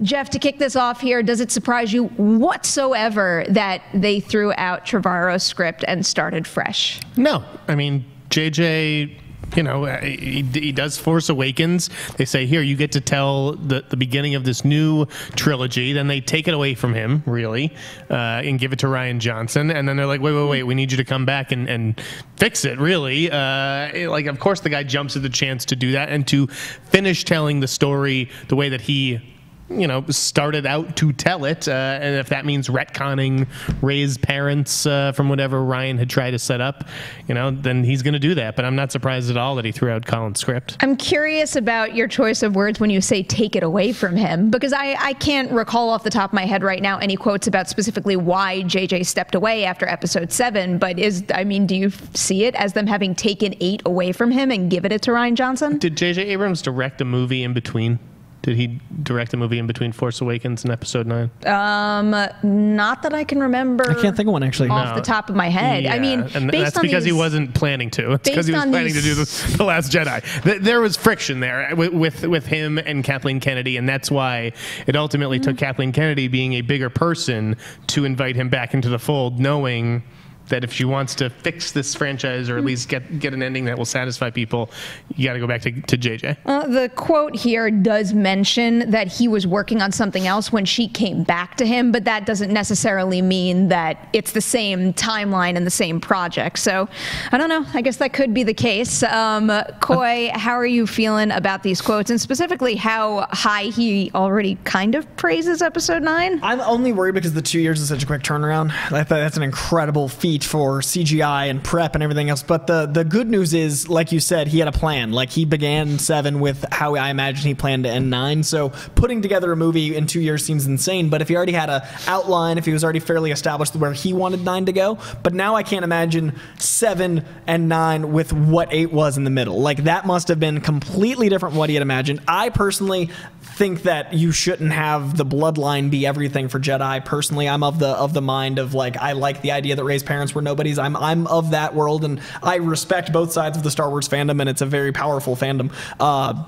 Jeff, to kick this off here, does it surprise you whatsoever that they threw out Trevorrow's script and started fresh? No. I mean, JJ, you know, he does Force Awakens. They say, here, you get to tell the beginning of this new trilogy. Then they take it away from him, really, and give it to Rian Johnson. And then they're like, wait, we need you to come back and fix it, really. Like, of course, the guy jumps at the chance to do that and to finish telling the story the way that he, you know, started out to tell it, and if that means retconning Rey's parents from whatever Ryan had tried to set up, you know, then he's going to do that. But I'm not surprised at all that he threw out Colin's script. I'm curious about your choice of words when you say take it away from him, because I can't recall off the top of my head right now any quotes about specifically why JJ stepped away after episode 7, but do you see it as them having taken 8 away from him and given it to Rian Johnson? Did JJ Abrams direct a movie in between? Did he direct a movie in between Force Awakens and Episode 9? Not that I can remember. I can't think of one, actually. Off the top of my head. Yeah. I mean, and that's because he wasn't planning to. It's because he was planning to do The Last Jedi. There was friction there with him and Kathleen Kennedy, and that's why it ultimately took Kathleen Kennedy being a bigger person to invite him back into the fold, knowing that if she wants to fix this franchise or at least get an ending that will satisfy people, you got to go back to JJ. The quote here does mention that he was working on something else when she came back to him, but that doesn't necessarily mean that it's the same timeline and the same project. So I don't know. I guess that could be the case. Coy, how are you feeling about these quotes, and specifically how high he already kind of praises Episode 9? I'm only worried because the 2 years is such a quick turnaround. That's an incredible feat for CGI and prep and everything else. But the good news is, like you said, he had a plan. Like, he began 7 with how I imagine he planned to end 9. So putting together a movie in 2 years seems insane. But if he already had an outline, if he was already fairly established where he wanted 9 to go, but now I can't imagine 7 and 9 with what 8 was in the middle. Like, that must have been completely different from what he had imagined. I personally think that you shouldn't have the bloodline be everything for Jedi. Personally, I'm of the mind of, like, I like the idea that Rey's parents were nobodies. I'm of that world, and I respect both sides of the Star Wars fandom, and it's a very powerful fandom.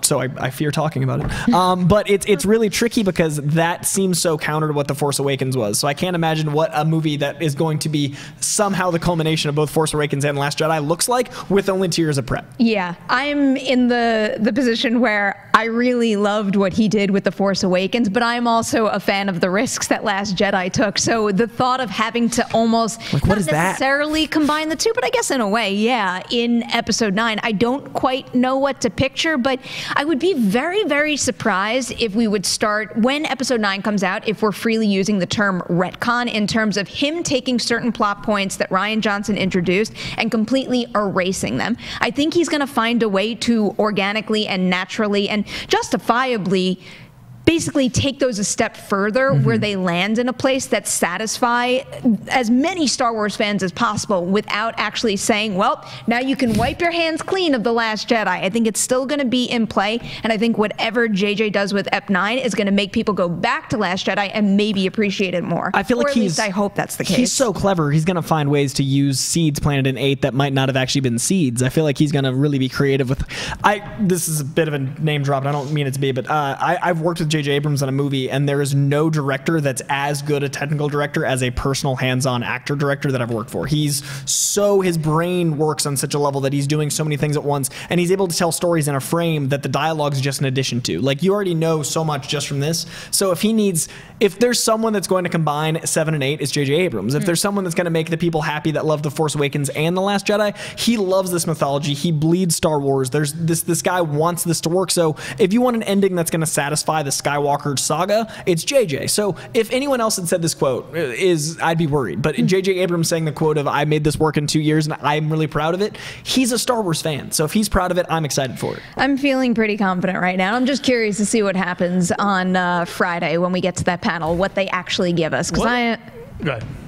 So I fear talking about it. But it's really tricky because that seems so counter to what The Force Awakens was. So I can't imagine what a movie that is going to be somehow the culmination of both Force Awakens and Last Jedi looks like with only 2 years of prep. Yeah, I'm in the position where I really loved what he did with The Force Awakens, but I'm also a fan of the risks that Last Jedi took. So the thought of having to almost not necessarily combine the two, but I guess in a way, yeah, in Episode 9, I don't quite know what to picture, but I would be very, very surprised if we would start, when Episode 9 comes out, if we're freely using the term retcon in terms of him taking certain plot points that Rian Johnson introduced and completely erasing them. I think he's going to find a way to organically and naturally and justifiably basically take those a step further where they land in a place that satisfy as many Star Wars fans as possible without actually saying, well, now you can wipe your hands clean of The Last Jedi. I think it's still going to be in play, and I think whatever JJ does with Ep 9 is going to make people go back to Last Jedi and maybe appreciate it more. I feel like I hope that's the case. He's so clever. He's going to find ways to use seeds planted in 8 that might not have actually been seeds. I feel like he's going to really be creative with... This is a bit of a name drop, and I don't mean it to be, but I've worked with J.J. Abrams on a movie, and there is no director that's as good a technical director as a personal hands-on actor director that I've worked for. His brain works on such a level that he's doing so many things at once, and he's able to tell stories in a frame that the dialogue's just an addition to. Like, you already know so much just from this. So if there's someone that's going to combine 7 and 8, it's J.J. Abrams. If there's someone that's going to make the people happy that love The Force Awakens and The Last Jedi, he loves this mythology. He bleeds Star Wars. There's this guy wants this to work. So if you want an ending that's going to satisfy the Skywalker saga, it's JJ. So if anyone else had said this quote, I'd be worried. But JJ Abrams saying the quote of, I made this work in 2 years and I'm really proud of it, he's a Star Wars fan. So if he's proud of it, I'm excited for it. I'm feeling pretty confident right now. I'm just curious to see what happens on Friday when we get to that panel, what they actually give us. Go ahead.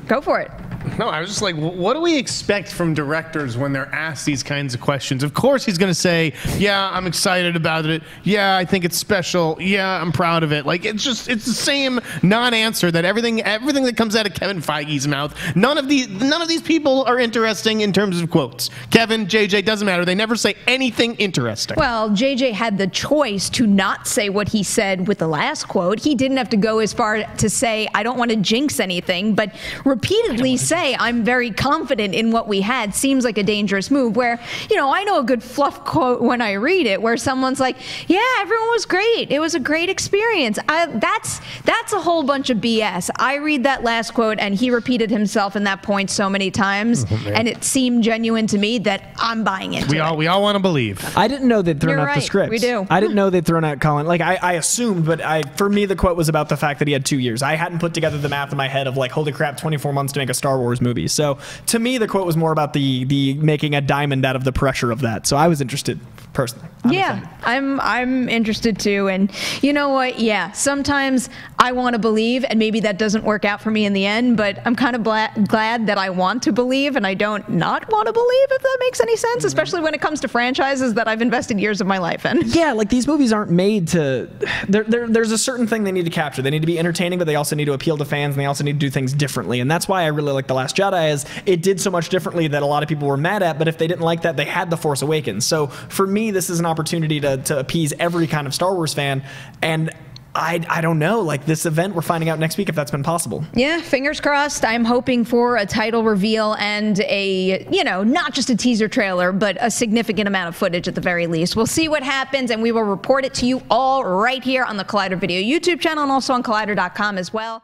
Go for it. No, I was just like, what do we expect from directors when they're asked these kinds of questions? Of course he's going to say, yeah, I'm excited about it. Yeah, I think it's special. Yeah, I'm proud of it. Like, it's the same non-answer that everything that comes out of Kevin Feige's mouth. None of these people are interesting in terms of quotes. Kevin, JJ, doesn't matter. They never say anything interesting. Well, JJ had the choice to not say what he said with the last quote. He didn't have to go as far to say, I don't want to jinx anything, but repeatedly say, I'm very confident in what we had seems like a dangerous move where, I know a good fluff quote when I read it where someone's like, yeah, everyone was great. It was a great experience. That's a whole bunch of BS. I read that last quote and he repeated himself in that point so many times and it seemed genuine to me that I'm buying into it. We all want to believe. I didn't know they'd thrown out the scripts. We do. I didn't know they'd thrown out Colin. Like, I assumed, but for me, the quote was about the fact that he had 2 years. I hadn't put together the math in my head of like, holy crap, 24 months to make a Star Wars movie. So to me, the quote was more about the making a diamond out of the pressure of that. So I was interested personally. I'm interested too. And you know what? Yeah, sometimes I want to believe, and maybe that doesn't work out for me in the end, but I'm kind of glad that I want to believe and I don't not want to believe, if that makes any sense, especially when it comes to franchises that I've invested years of my life in. Yeah, like these movies aren't made to... There's a certain thing they need to capture. They need to be entertaining, but they also need to appeal to fans, and they also need to do things differently. And that's why I really like The Last Jedi, is it did so much differently that a lot of people were mad at, but if they didn't like that, they had The Force Awakens. So for me, this is an opportunity to appease every kind of Star Wars fan, and I don't know, like this event, we're finding out next week if that's been possible. Yeah, fingers crossed. I'm hoping for a title reveal and a, not just a teaser trailer, but a significant amount of footage at the very least. We'll see what happens, and we will report it to you all right here on the Collider Video YouTube channel and also on Collider.com as well.